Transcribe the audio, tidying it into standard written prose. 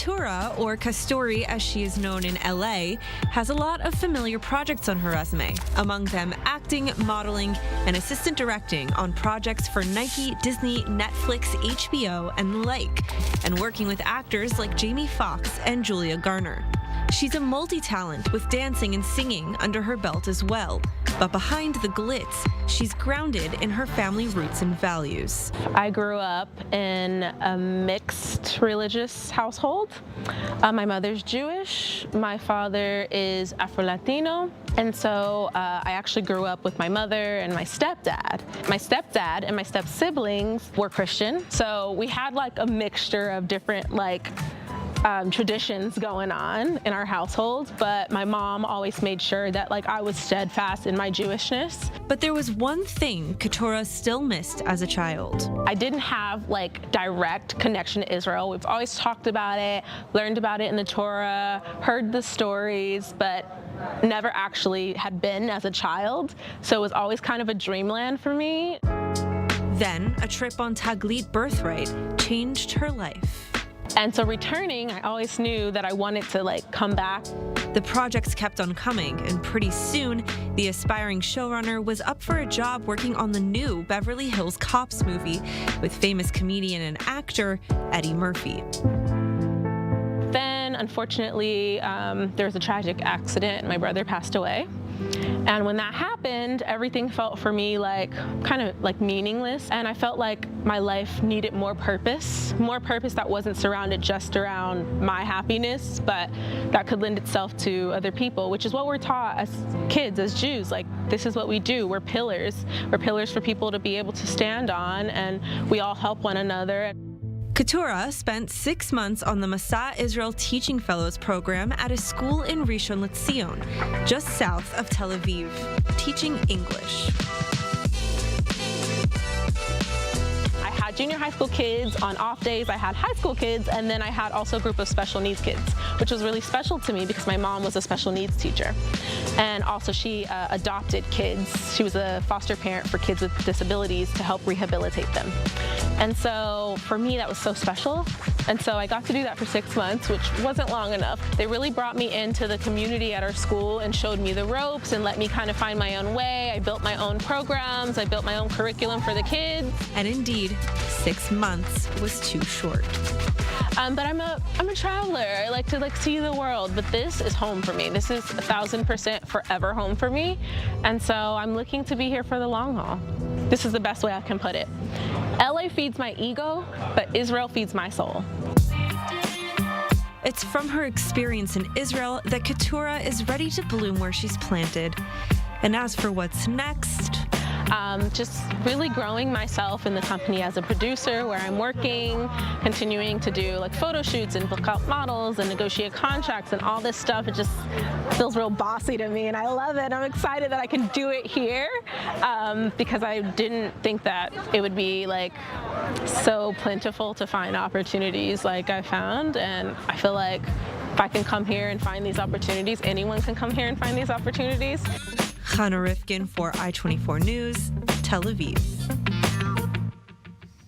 Ketura, or Kasturi as she is known in LA, has a lot of familiar projects on her resume, among them acting, modeling, and assistant directing on projects for Nike, Disney, Netflix, HBO, and the like, and working with actors like Jamie Foxx and Julia Garner. She's a multi-talent with dancing and singing under her belt as well. But behind the glitz, she's grounded in her family roots and values. I grew up in a mixed religious household. My mother's Jewish, my father is Afro-Latino, and so I actually grew up with my mother and my stepdad. My stepdad and my step-siblings were Christian, so we had like a mixture of different traditions going on in our household, but my mom always made sure that I was steadfast in my Jewishness. But there was one thing Ketura still missed as a child. I didn't have direct connection to Israel. We've always talked about it, learned about it in the Torah, heard the stories, but never actually had been as a child. So it was always kind of a dreamland for me. Then a trip on Taglit Birthright changed her life. And so returning, I always knew that I wanted to come back. The projects kept on coming, and pretty soon, the aspiring showrunner was up for a job working on the new Beverly Hills Cops movie with famous comedian and actor Eddie Murphy. Then, unfortunately, there was a tragic accident. My brother passed away. And when that happened, everything felt for me kind of meaningless. And I felt like my life needed more purpose that wasn't surrounded just around my happiness, but that could lend itself to other people, which is what we're taught as kids, as Jews. This is what we do. We're pillars. We're pillars for people to be able to stand on, and we all help one another. Ketura spent 6 months on the Masa Israel Teaching Fellows program at a school in Rishon LeZion, just south of Tel Aviv, teaching English. I had junior high school kids on off days, I had high school kids, and then I had also a group of special needs kids, which was really special to me because my mom was a special needs teacher. And also she adopted kids. She was a foster parent for kids with disabilities to help rehabilitate them. And so for me, that was so special. And so I got to do that for 6 months, which wasn't long enough. They really brought me into the community at our school and showed me the ropes and let me kind of find my own way. I built my own programs. I built my own curriculum for the kids. And indeed, 6 months was too short. But I'm a traveler. I like to see the world, but this is home for me. This is 1,000% forever home for me. And so I'm looking to be here for the long haul. This is the best way I can put it. LA feeds my ego, but Israel feeds my soul. It's from her experience in Israel that Ketura is ready to bloom where she's planted. And as for what's next, just really growing myself in the company as a producer where I'm working, continuing to do photo shoots and book out models and negotiate contracts and all this stuff. It just feels real bossy to me and I love it. I'm excited that I can do it here because I didn't think that it would be so plentiful to find opportunities like I found, and I feel like if I can come here and find these opportunities, anyone can come here and find these opportunities. Chana Rifkin for I24 News, Tel Aviv.